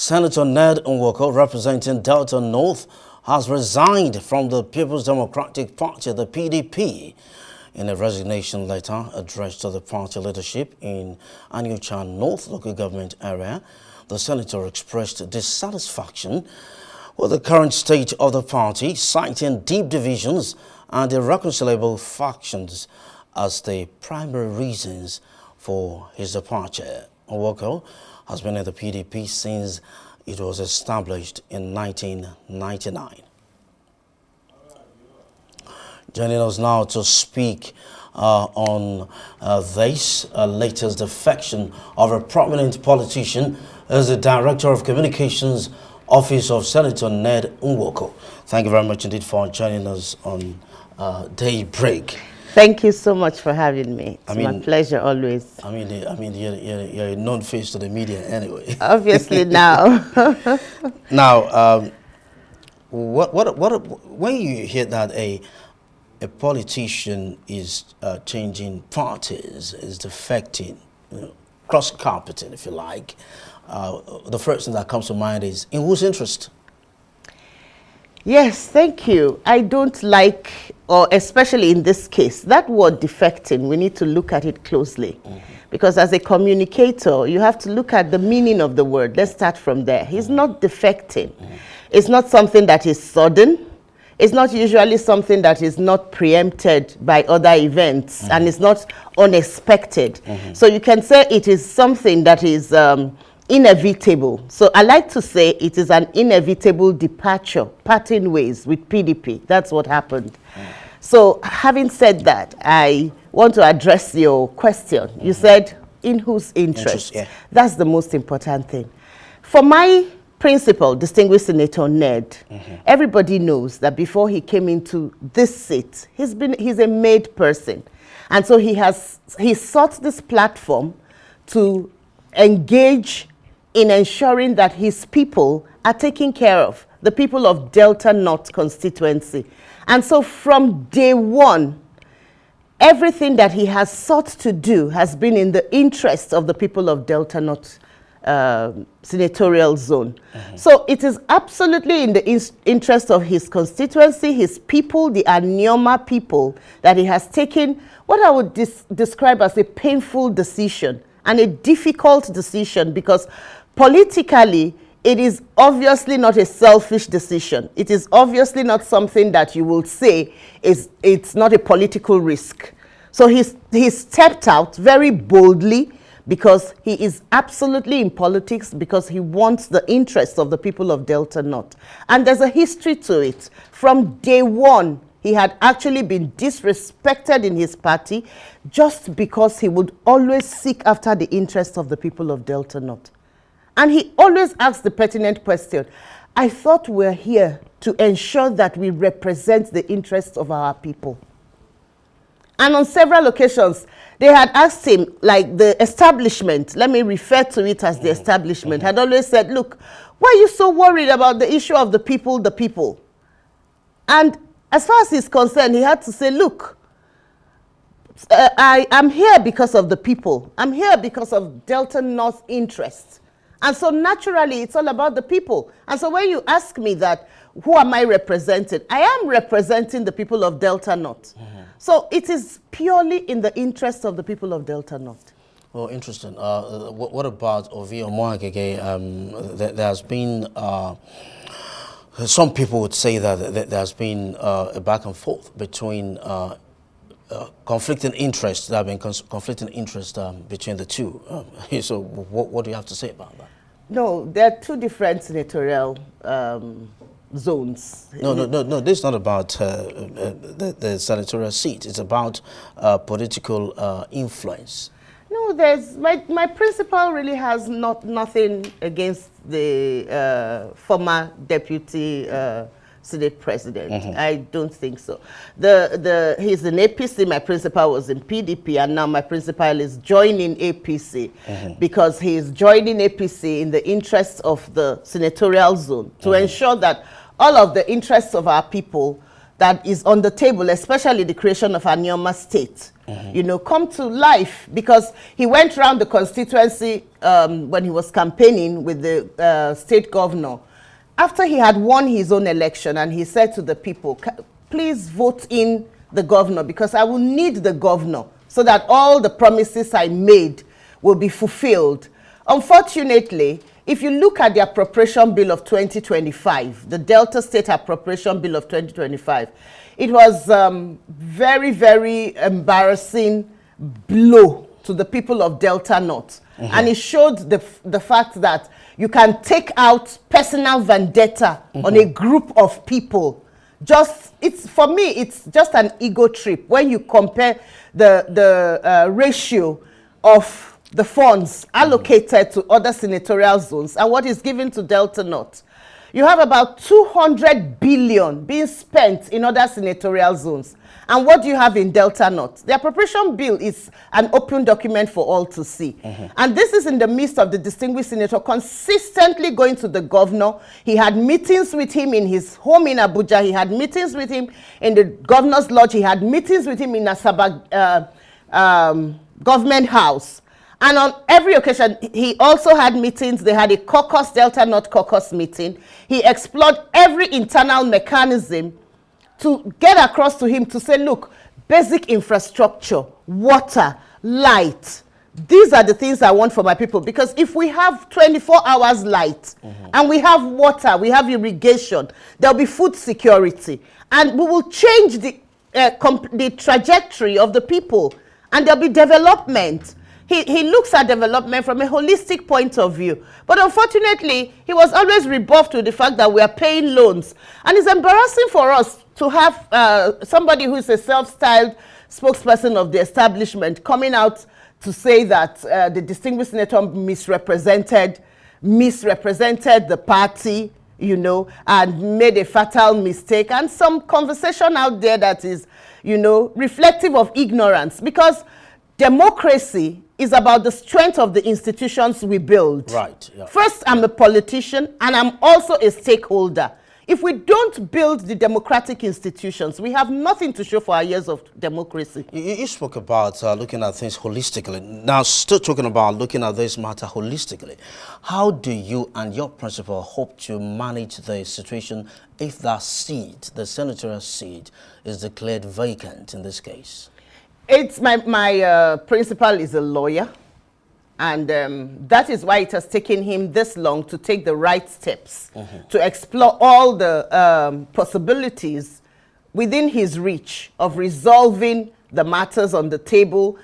Senator Ned Nwoko, representing Delta North, has resigned from the People's Democratic Party, the PDP. In a resignation letter addressed to the party leadership in Anyucha North local government area, the senator expressed dissatisfaction with the current state of the party, citing deep divisions and irreconcilable factions as the primary reasons for his departure. Nwoko has been in the PDP since it was established in 1999. Joining us now to speak on this latest defection of a prominent politician is the Director of Communications Office of Senator Ned Nwoko. Thank you very much indeed for joining us on Daybreak. Thank you so much for having me. It's my pleasure always. You're a known face to the media anyway. Obviously now. Now, when you hear that a politician is changing parties, is defecting, cross-carpeting, if you like, the first thing that comes to mind is, in whose interest? Yes, thank you. I don't like, or especially in this case, that word defecting, we need to look at it closely. Because as a communicator, you have to look at the meaning of the word. Let's start from there. He's not defecting. It's not something that is sudden. It's not usually something that is not preempted by other events, and it's not unexpected. So you can say it is something that is inevitable. So I like to say it is an inevitable departure, parting ways with PDP. That's what happened. So having said that, I want to address your question. You said, in whose interest? Yeah. That's the most important thing. For my principal, distinguished Senator Ned, everybody knows that before he came into this seat, he's a made person. And so he sought this platform to engage in ensuring that his people are taken care of, the people of Delta North constituency. And so from day one, everything that he has sought to do has been in the interest of the people of Delta North senatorial zone. So it is absolutely in the interest of his constituency, his people, the Anyoma people, that he has taken what I would describe as a painful decision and a difficult decision, because politically, it is obviously not a selfish decision. It is obviously not something that you will say it's not a political risk. So he stepped out very boldly because he is absolutely in politics, because he wants the interests of the people of Delta North. And there's a history to it. From day one, he had actually been disrespected in his party just because he would always seek after the interests of the people of Delta North. And he always asks the pertinent question, I thought we're here to ensure that we represent the interests of our people. And on several occasions, they had asked him, like the establishment, let me refer to it as the establishment, had always said, look, why are you so worried about the issue of the people, the people? And as far as he's concerned, he had to say, look, I'm here because of the people. I'm here because of Delta North interests. And so naturally, it's all about the people. And so when you ask me that, who am I representing? I am representing the people of Delta North. So it is purely in the interest of the people of Delta North. Well, interesting. What about Ovio Moagege? There has been, some people would say that there has been a back and forth between conflicting interests. There have been conflicting interests between the two. So what do you have to say about that? No, there are two different senatorial zones. No. This is not about the senatorial seat. It's about political influence. No, there's my principal really has nothing against the former deputy Senate president. I don't think so. He's in APC. My principal was in PDP, and now my principal is joining APC because he is joining APC in the interests of the senatorial zone to ensure that all of the interests of our people that is on the table, especially the creation of a Nyoma state, you know, come to life, because he went around the constituency when he was campaigning with the state governor. After he had won his own election, and he said to the people, please vote in the governor, because I will need the governor so that all the promises I made will be fulfilled. Unfortunately, if you look at the appropriation bill of 2025, the Delta State appropriation bill of 2025, it was very, very embarrassing blow to the people of Delta North. And it showed the fact that you can take out personal vendetta on a group of people. For me, it's just an ego trip when you compare the ratio of the funds allocated to other senatorial zones and what is given to Delta North. You have about 200 billion being spent in other senatorial zones. And what do you have in Delta North? The appropriation bill is an open document for all to see. And this is in the midst of the distinguished senator consistently going to the governor. He had meetings with him in his home in Abuja. He had meetings with him in the governor's lodge. He had meetings with him in Asaba government house. And on every occasion, he also had meetings. They had a caucus, Delta North caucus meeting. He explored every internal mechanism to get across to him to say, look, basic infrastructure, water, light, these are the things I want for my people. Because if we have 24 hours light and we have water, we have irrigation, there'll be food security. And we will change the trajectory of the people. And there'll be development. He looks at development from a holistic point of view. But unfortunately, he was always rebuffed with the fact that we are paying loans. And it's embarrassing for us to have somebody who is a self-styled spokesperson of the establishment coming out to say that the distinguished senator misrepresented the party, you know, and made a fatal mistake. And some conversation out there that is, you know, reflective of ignorance. Because democracy is about the strength of the institutions we build. Right. Yeah. First, I'm a politician, and I'm also a stakeholder. If we don't build the democratic institutions, we have nothing to show for our years of democracy. You spoke about looking at things holistically. Now, still talking about looking at this matter holistically, how do you and your principal hope to manage the situation if that seat, the senatorial seat, is declared vacant in this case? It's my principal is a lawyer, and that is why it has taken him this long to take the right steps to explore all the possibilities within his reach of resolving the matters on the table,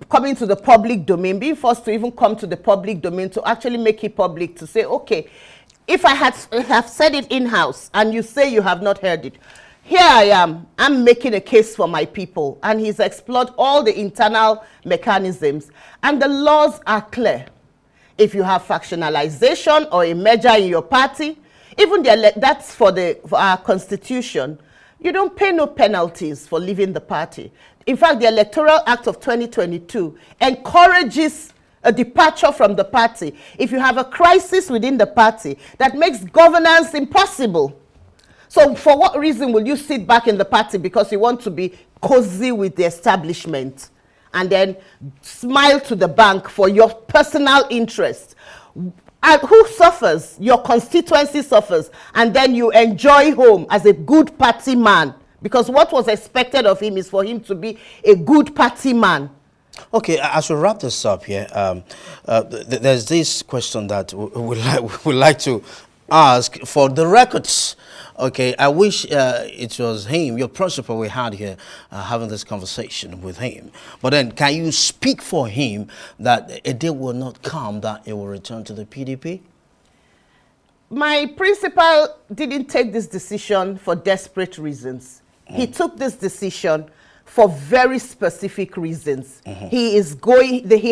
coming to the public domain, being forced to even come to the public domain to actually make it public, to say, okay, if I have said it in-house and you say you have not heard it, here I am, I'm making a case for my people. And he's explored all the internal mechanisms. And the laws are clear. If you have factionalization or a merger in your party, even that's for our constitution, you don't pay no penalties for leaving the party. In fact, the Electoral Act of 2022 encourages a departure from the party if you have a crisis within the party that makes governance impossible. So for what reason will you sit back in the party because you want to be cozy with the establishment and then smile to the bank for your personal interest? And who suffers? Your constituency suffers. And then you enjoy home as a good party man, because what was expected of him is for him to be a good party man. Okay, as we wrap this up here, there's this question that we'd like to ask for the records. Okay, I wish it was him, your principal, we had here having this conversation with him. But then, can you speak for him that a day will not come that it will return to the PDP? My principal didn't take this decision for desperate reasons. He took this decision for very specific reasons. He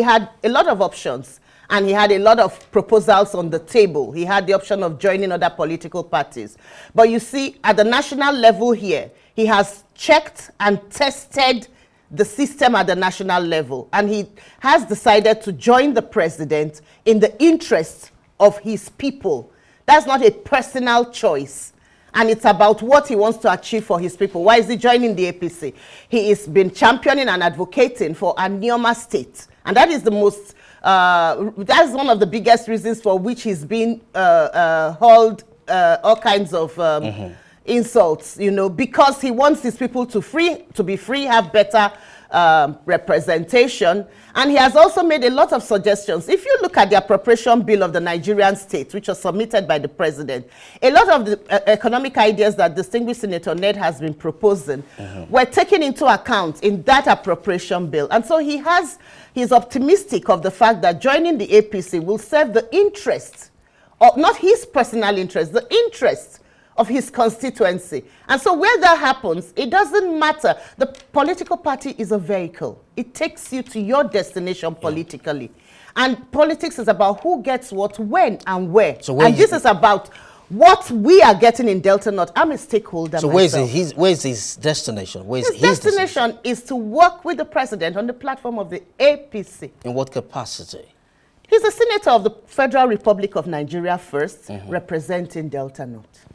had a lot of options. And he had a lot of proposals on the table. He had the option of joining other political parties. But you see, at the national level here, he has checked and tested the system at the national level. And he has decided to join the president in the interest of his people. That's not a personal choice. and it's about what he wants to achieve for his people. Why is he joining the APC? He has been championing and advocating for a Neoma state, and that is the most, that's one of the biggest reasons for which he's been hauled all kinds of insults, you know, because he wants his people to be free, have better representation. And he has also made a lot of suggestions. If you look at the appropriation bill of the Nigerian state, which was submitted by the president, a lot of the economic ideas that distinguished Senator Ned has been proposing were taken into account in that appropriation bill. And so he's optimistic of the fact that joining the APC will serve the interests, of not his personal interests, the interests of his constituency. And so where that happens, it doesn't matter. The political party is a vehicle. It takes you to your destination politically. And politics is about who gets what, when, and where. So and this is about what we are getting in Delta North. I'm a stakeholder myself. Where's his destination? His destination is to work with the president on the platform of the APC. In what capacity? He's a senator of the Federal Republic of Nigeria first, representing Delta North.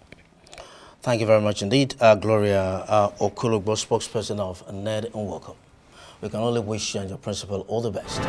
Thank you very much indeed, Gloria Okolugbo, spokesperson of Ned Nwoko. We can only wish you and your principal all the best.